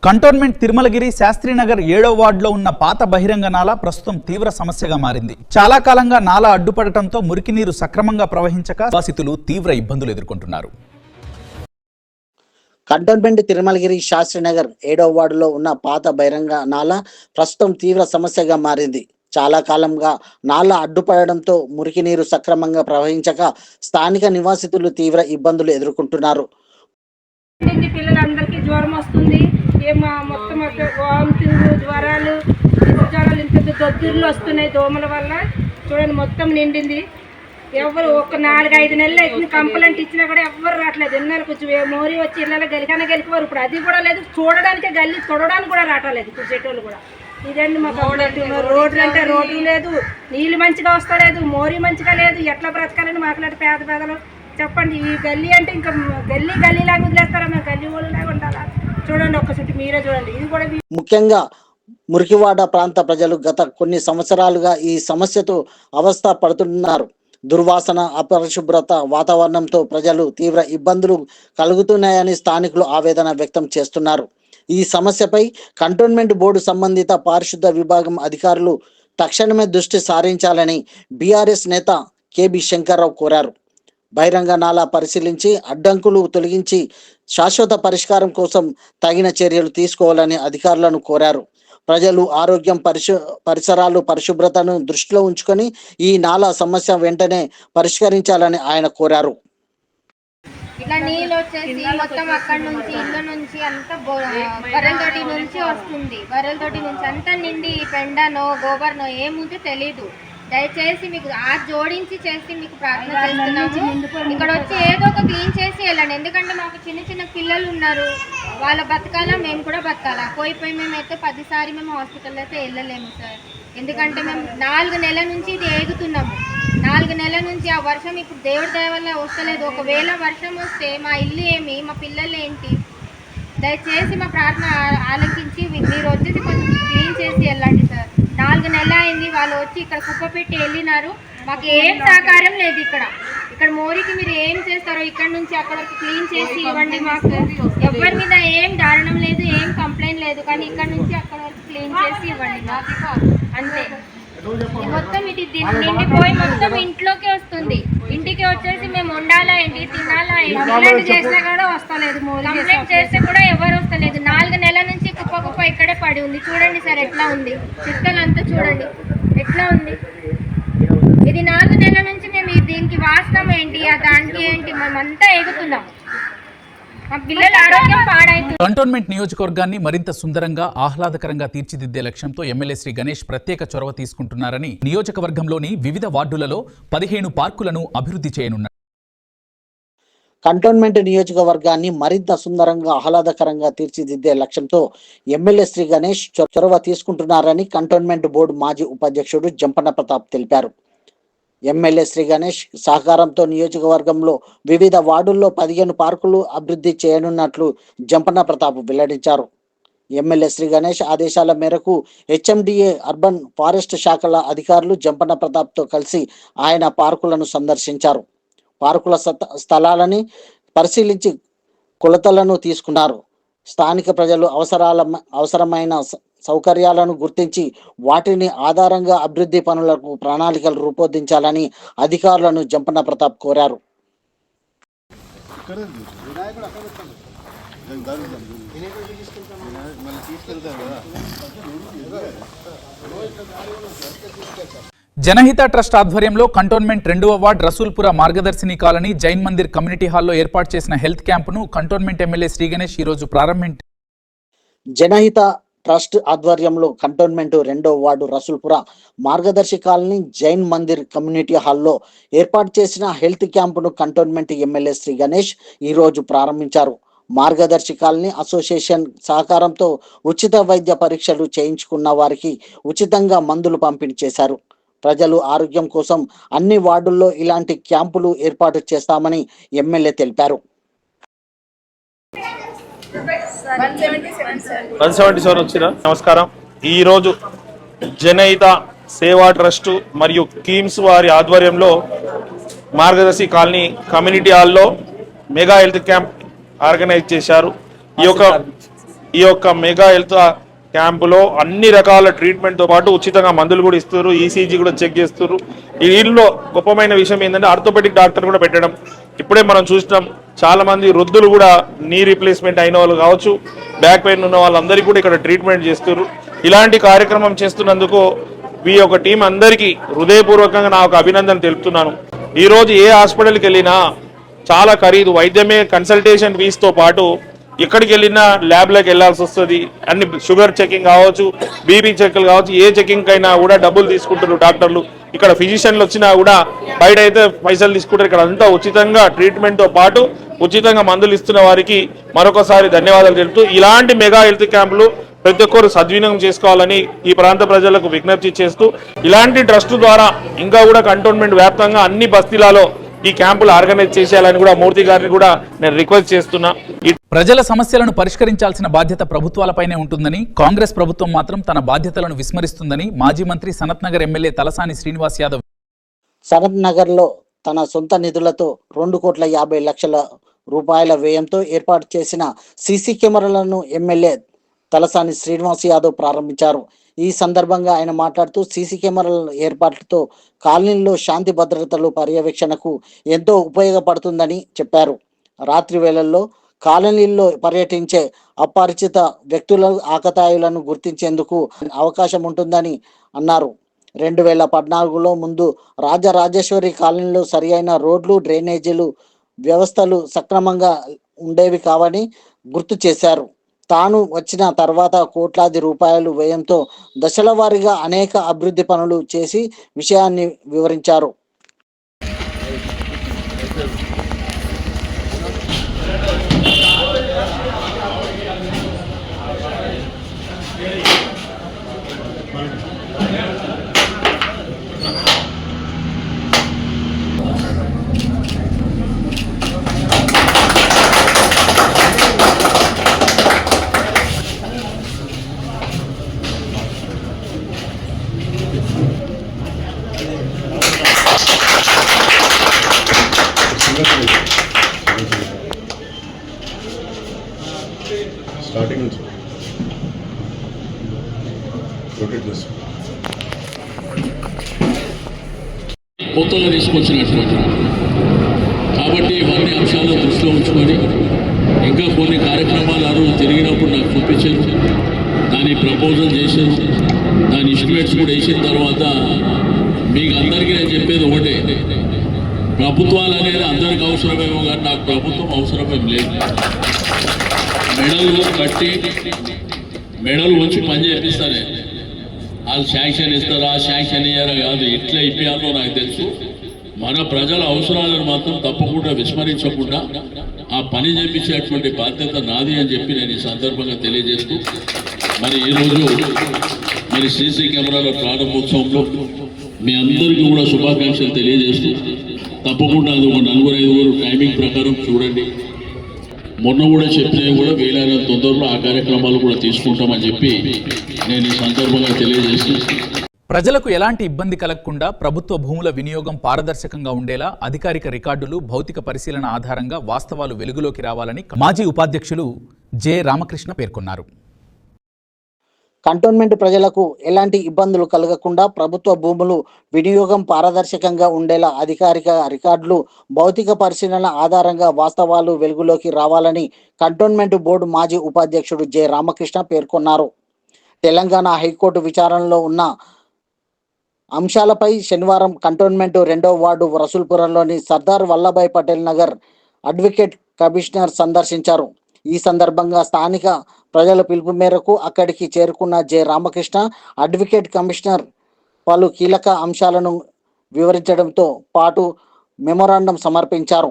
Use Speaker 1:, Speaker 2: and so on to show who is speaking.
Speaker 1: Cantonment Tirumalagiri Shastri Nagar 7వ వార్డులో ఉన్న పాత బహిరంగ నాల ప్రస్తుతం తీవ్ర సమస్యగా మారింది. చాలా కాలంగా నాల అడ్డుపడటంతో మురికి నీరు సక్రమంగా ప్రవహించక వాసితులు తీవ్ర ఇబ్బందులు ఎదుర్కొంటున్నారు.
Speaker 2: కంటోన్మెంట్ తిరుమలగిరి శాస్త్రీనగర్ 7వ వార్డులో ఉన్న పాత బహిరంగ నాల ప్రస్తుతం తీవ్ర సమస్యగా మారింది. చాలా కాలంగా నాల అడ్డుపడడంతో మురికి నీరు సక్రమంగా ప్రవహించక స్థానిక నివాసితులు తీవ్ర ఇబ్బందులు ఎదుర్కొంటున్నారు.
Speaker 3: పిల్లలందరికీ జ్వరం వస్తుంది, మొత్తం వామిటింగ్ జ్వరాలు ఇంత దొద్దుర్లు వస్తున్నాయి దోమల వల్ల. చూడండి మొత్తం నిండింది. ఎవరు ఒక 4-5 నెలలు అవుతుంది కంప్లైంట్ ఇచ్చినా కూడా ఎవరు రావట్లేదు. ఎన్నాళ్ళు కొంచెం మోరి వచ్చి ఇళ్ళ గలికన గెలికివారు, ఇప్పుడు అది కూడా లేదు. చూడడానికే గల్లి తొడడానికి కూడా రావట్లేదు చెట్టులు కూడా. ఇదండి మాకు రోడ్లు అంటే రోడ్లు లేదు, నీళ్ళు మంచిగా వస్తలేదు, మోరీ మంచిగా లేదు. ఎట్లా బ్రతకాలని మాట్లాడి పేద పేదలు చెప్పండి. ఈ గల్లీ అంటే ఇంకా గల్లీలాగా వదిలేస్తారా? మేము గల్లీ వాళ్ళలాగా ఉండాలా? చూడండి ఒక్కసారి మీరే చూడండి. ఇది కూడా
Speaker 2: ముఖ్యంగా మురికివాడ ప్రాంత ప్రజలు గత కొన్ని సంవత్సరాలుగా ఈ సమస్యతో అవస్థ పడుతున్నారు. దుర్వాసన, అపరిశుభ్రత వాతావరణంతో ప్రజలు తీవ్ర ఇబ్బందులు కలుగుతున్నాయని స్థానికులు ఆవేదన వ్యక్తం చేస్తున్నారు. ఈ సమస్యపై కంటోన్మెంట్ బోర్డు సంబంధిత పారిశుద్ధ విభాగం అధికారులు తక్షణమే దృష్టి సారించాలని బీఆర్ఎస్ నేత కేబి శంకర్రావు కోరారు. బహిరంగ నాలా పరిశీలించి అడ్డంకులు తొలగించి శాశ్వత పరిష్కారం కోసం తగిన చర్యలు తీసుకోవాలని అధికారులను కోరారు. ప్రజలు ఆరోగ్యం, పరిసరాలు, పరిశుభ్రతను దృష్టిలో ఉంచుకొని ఈ నాలా సమస్య వెంటనే పరిష్కరించాలని ఆయన కోరారు.
Speaker 4: ఇట్లా నీళ్ళు వచ్చేసి మొత్తం అక్కడ నుంచి ఇళ్ళ నుంచి అంతా బర్రెలతోటి నుంచి వస్తుంది. బర్రెలతోటి నుంచి అంతా నిండి పెండనో గోబర్నో ఏముందో తెలీదు. దయచేసి మీకు జోడించి చేసి మీకు ప్రార్థన చేస్తున్నాము. ఇక్కడ వచ్చి ఏదో ఒక క్లీన్ చేసి వెళ్ళండి. ఎందుకంటే మాకు చిన్న చిన్న పిల్లలు ఉన్నారు, వాళ్ళ బతకాలా, మేము కూడా బతకాలా. పోయిపోయి మేమైతే 10 సారి మేము హాస్పిటల్ అయితే వెళ్ళలేము సార్. ఎందుకంటే మేము 4 నెలల నుంచి ఇది ఏగుతున్నాము. 4 నెలల నుంచి ఆ వర్షం ఇప్పుడు దేవుడి దయ వల్ల వస్తలేదు. ఒకవేళ వర్షం వస్తే మా ఇల్లు ఏమి, మా పిల్లలు ఏంటి? దయచేసి మా ప్రార్థన ఆలకించి మీరు వచ్చేసి కొంచెం క్లీన్ చేసి వెళ్ళండి సార్. 4 నెలలు అయింది వాళ్ళు వచ్చి ఇక్కడ కుప్ప పెట్టి వెళ్ళినారు. మాకు ఏం సహకారం లేదు. ఇక్కడ మోరికి మీరు ఏం చేస్తారో ఇక్కడ నుంచి అక్కడ క్లీన్ చేసి ఇవ్వండి. మాకు ఎవరి మీద ఏం దారుణం లేదు, ఏం కంప్లైంట్ లేదు, కానీ ఇక్కడ నుంచి అక్కడ వరకు క్లీన్ చేసి ఇవ్వండి మాకు అంతే. మొత్తం ఇది నిండిపోయి మొత్తం ఇంట్లోకి వస్తుంది. ఇంటికి వచ్చేసి మేము ఉండాలా ఏంటి, తినాలా ఏంటి, కంప్లైంట్ చేస్తే కూడా వస్తలేదు. కంప్లైంట్ చేస్తే కూడా ఎవరు వస్తలేదు. 4 నెలల నుంచి కుప్ప ఇక్కడే పడి ఉంది. చూడండి సార్ ఎట్లా ఉంది, చిత్తలంతా చూడండి ఎట్లా ఉంది. ఇది 4 నెలల నుంచి మేము దీనికి వాస్తవం ఏంటి, దానికి ఏంటి, మేమంతా ఎగుతున్నాం.
Speaker 1: కంటోన్మెంట్ నియోజకవర్గాన్ని మరింత సుందరంగా, ఆహ్లాదకరంగా తీర్చిదిద్దే లక్ష్యంతో ఎమ్మెల్యే శ్రీ గణేష్ ప్రత్యేక చొరవ తీసుకుంటున్నారని నియోజకవర్గంలోని వివిధ వార్డులలో 15 పార్కులను అభివృద్ధి చేయనున్నారు.
Speaker 2: కంటోన్మెంట్ నియోజకవర్గాన్ని మరింత సుందరంగా, ఆహ్లాదకరంగా తీర్చిదిద్దే లక్ష్యంతో ఎమ్మెల్యే శ్రీ గణేష్ చొరవ తీసుకుంటున్నారని కంటోన్మెంట్ బోర్డు మాజీ ఉపాధ్యక్షుడు జంపన్న ప్రతాప్ తెలిపారు. ఎమ్మెల్యే శ్రీ గణేష్ సహకారంతో నియోజకవర్గంలో వివిధ వార్డుల్లో 15 పార్కులు అభివృద్ధి చేయనున్నట్లు జంపన్న ప్రతాప్ వెల్లడించారు. ఎమ్మెల్యే శ్రీ గణేష్ ఆదేశాల మేరకు హెచ్ఎండిఏ అర్బన్ ఫారెస్ట్ శాఖల అధికారులు జంపన్న ప్రతాప్తో కలిసి ఆయన పార్కులను సందర్శించారు. పార్కుల స్థలాలని పరిశీలించి కొలతలను తీసుకున్నారు. స్థానిక ప్రజలు అవసరమైన సౌకర్యాలను గుర్తించి వాటిని ఆధారంగా అభివృద్ధి పనులకు ప్రణాళికలు రూపొందించాలని అధికారులను జంపన్న ప్రతాప్ కోరారు.
Speaker 1: జనహిత ట్రస్ట్ ఆధ్వర్యంలో కంటోన్మెంట్ 2వ ward Rasoolpura Margadarshini colony Jain Mandir community హాల్లో ఏర్పాటు చేసిన హెల్త్ క్యాంపును కంటోన్మెంట్ ఎమ్మెల్యే శ్రీ గణేష్ ఈరోజు ప్రారంభించారు.
Speaker 2: జనహిత ట్రస్ట్ ఆధ్వర్యంలో కంటోన్మెంట్ 2వ ward Rasoolpura Margadarshi colony Jain Mandir community హాల్లో ఏర్పాటు చేసిన హెల్త్ క్యాంపును కంటోన్మెంట్ ఎమ్మెల్యే శ్రీ గణేష్ ఈరోజు ప్రారంభించారు. మార్గదర్శి కాలనీ అసోసియేషన్ సహకారంతో ఉచిత వైద్య పరీక్షలు చేయించుకున్న వారికి ఉచితంగా మందులు పంపిణీ చేశారు. ప్రజలు ఆరోగ్యం కోసం అన్ని వార్డుల్లో ఇలాంటి క్యాంపులు ఏర్పాటు చేస్తామని ఎమ్మెల్యే తెలిపారు.
Speaker 5: 177 వచ్చిన నమస్కారం. ఈరోజు జనహిత సేవా ట్రస్ట్ మరియు కీమ్స్ వారి ఆధ్వర్యంలో మార్గదర్శి కాలనీ కమ్యూనిటీ హాల్లో మెగా హెల్త్ క్యాంప్ ఆర్గనైజ్ చేశారు. ఈ యొక్క ఈ యొక్క మెగా హెల్త్ క్యాంపులో అన్ని రకాల ట్రీట్మెంట్తో పాటు ఉచితంగా మందులు కూడా ఇస్తారు, ఈసీజీ కూడా చెక్ చేస్తారు. వీళ్ళలో గొప్పమైన విషయం ఏంటంటే ఆర్థోపెడిక్ డాక్టర్ కూడా పెట్టడం. ఇప్పుడే మనం చూసినాం, చాలా మంది వృద్ధులు కూడా నీ రీప్లేస్మెంట్ అయిన వాళ్ళు కావచ్చు, బ్యాక్ పెయిన్ ఉన్న వాళ్ళందరికీ కూడా ఇక్కడ ట్రీట్మెంట్ చేస్తారు. ఇలాంటి కార్యక్రమం చేస్తున్నందుకు ఈ యొక్క టీం అందరికీ హృదయపూర్వకంగా నా ఒక అభినందన తెలుపుతున్నాను. ఈరోజు ఏ హాస్పిటల్కి వెళ్ళినా చాలా ఖరీదు, వైద్యమే కన్సల్టేషన్ ఫీజుతో పాటు ఎక్కడికి వెళ్ళినా ల్యాబ్లోకి వెళ్ళాల్సి వస్తుంది. అన్ని షుగర్ చెకింగ్ కావచ్చు, బీపీ చెక్లు కావచ్చు, ఏ చెకింగ్ అయినా కూడా డబ్బులు తీసుకుంటారు డాక్టర్లు. ఇక్కడ ఫిజిషియన్లు వచ్చినా కూడా బయట అయితే పైసలు తీసుకుంటారు. ఇక్కడ అంతా ఉచితంగా ట్రీట్మెంట్తో పాటు ఉచితంగా మందులు ఇస్తున్న వారికి మరొకసారి ధన్యవాదాలు తెలుపుతూ, ఇలాంటి మెగా హెల్త్ క్యాంపులు ప్రతి ఒక్కరు సద్వినియోగం చేసుకోవాలని ఈ ప్రాంత ప్రజలకు విజ్ఞప్తి చేస్తూ, ఇలాంటి ట్రస్ట్ ద్వారా ఇంకా కూడా కంటోన్మెంట్ వ్యాప్తంగా అన్ని బస్తీలలో ఈ క్యాంపులు ఆర్గనైజ్ చేసేయాలని కూడా మూర్తి గారిని కూడా నేను రిక్వెస్ట్ చేస్తున్నా.
Speaker 1: ప్రజల సమస్యలను పరిష్కరించాల్సిన బాధ్యత ప్రభుత్వాలపైనే ఉంటుందని, కాంగ్రెస్ ప్రభుత్వం మాత్రం తన బాధ్యతలను విస్మరిస్తుందని మాజీ మంత్రి సనత్ నగర్ ఎమ్మెల్యే తలసాని శ్రీనివాస్ యాదవ్
Speaker 2: సనత్ నగర్లో తన సొంత నిధులతో 2,50,00,000 రూపాయల వ్యయంతో ఏర్పాటు చేసిన సీసీ కెమెరాలను ఎమ్మెల్యే తలసాని శ్రీనివాస్ యాదవ్ ప్రారంభించారు. ఈ సందర్భంగా ఆయన మాట్లాడుతూ సీసీ కెమెరాల ఏర్పాట్లతో కాలనీల్లో శాంతి భద్రతలు పర్యవేక్షణకు ఎంతో ఉపయోగపడుతుందని చెప్పారు. రాత్రి వేళల్లో కాలనీల్లో పర్యటించే అపరిచిత వ్యక్తుల ఆకతాయిలను గుర్తించేందుకు అవకాశం ఉంటుందని అన్నారు. 2014లో ముందు రాజరాజేశ్వరి కాలనీలో సరి అయిన రోడ్లు, డ్రైనేజీలు వ్యవస్థలు సక్రమంగా ఉండేవి కావని గుర్తు చేశారు. తాను వచ్చిన తర్వాత కోట్లాది రూపాయలు వ్యయంతో దశల వారీగా అనేక అభివృద్ధి పనులు చేసి విషయాన్ని వివరించారు.
Speaker 6: స్టార్టింగ్ నుంచి రొటేట్ చేస్తాం.
Speaker 7: కొత్తగా తీసుకొచ్చినటువంటి కాబట్టి ఇవన్నీ అంశాలు దృష్టిలో ఉంచుకొని ఇంకా కొన్ని కార్యక్రమాలు ఆ రోజు తిరిగినప్పుడు నాకు చూపించారు. దాని ప్రపోజల్ చేశారు, దాని ఎస్టిమేట్స్ కూడా వేసిన తర్వాత మీకు అందరికీ నేను చెప్పేది ఒకటే, ప్రభుత్వాలు అనేది అందరికి అవసరమేమో కానీ నాకు ప్రభుత్వం అవసరమేం లేదు. మెడలు కట్టి మెడలు వచ్చి పని చేపిస్తానే, వాళ్ళు శాంక్షన్ ఇస్తారా శాంక్షన్ ఇయ్యారా కాదు, ఎట్లా ఇప్పియాలో నాకు తెలుసు. మన ప్రజల అవసరాలను మాత్రం తప్పకుండా విస్మరించకుండా ఆ పని చేపించేటువంటి బాధ్యత నాది అని చెప్పి నేను ఈ సందర్భంగా తెలియజేస్తూ, మరి ఈరోజు మరి సీసీ కెమెరాల ప్రారంభోత్సవంలో మీ అందరికీ కూడా శుభాకాంక్షలు తెలియజేస్తూ, తప్పకుండా అది ఒక 4-5 టైమింగ్ ప్రకారం చూడండి. మొన్న కూడా చెప్పినవి కూడా వీలైన తొందరలో ఆ కార్యక్రమాలు కూడా తీసుకుంటామని చెప్పి నేను ఈ సందర్భంగా తెలియజేస్తూ,
Speaker 1: ప్రజలకు ఎలాంటి ఇబ్బంది కలగకుండా ప్రభుత్వ భూముల వినియోగం పారదర్శకంగా ఉండేలా అధికారిక రికార్డులు, భౌతిక పరిశీలన ఆధారంగా వాస్తవాలు వెలుగులోకి రావాలని మాజీ ఉపాధ్యక్షులు జె రామకృష్ణ పేర్కొన్నారు.
Speaker 2: కంటోన్మెంట్ ప్రజలకు ఎలాంటి ఇబ్బందులు కలగకుండా ప్రభుత్వ భూములు వినియోగం పారదర్శకంగా ఉండేలా అధికారిక రికార్డులు, భౌతిక పరిశీలన ఆధారంగా వాస్తవాలు వెలుగులోకి రావాలని కంటోన్మెంట్ బోర్డు మాజీ ఉపాధ్యక్షుడు జె రామకృష్ణ పేర్కొన్నారు. తెలంగాణ హైకోర్టు విచారణలో ఉన్న అంశాలపై శనివారం కంటోన్మెంట్ 2వ వార్డు రసూల్పురంలోని సర్దార్ వల్లభాయ్ పటేల్ నగర్ అడ్వకేట్ కమిషనర్ సందర్శించారు. ఈ సందర్భంగా స్థానిక ప్రజల పిలుపు మేరకు అక్కడికి చేరుకున్న జె రామకృష్ణ అడ్వకేట్ కమిషనర్ పలు కీలక అంశాలను వివరించడంతో పాటు మెమొరాండం సమర్పించారు.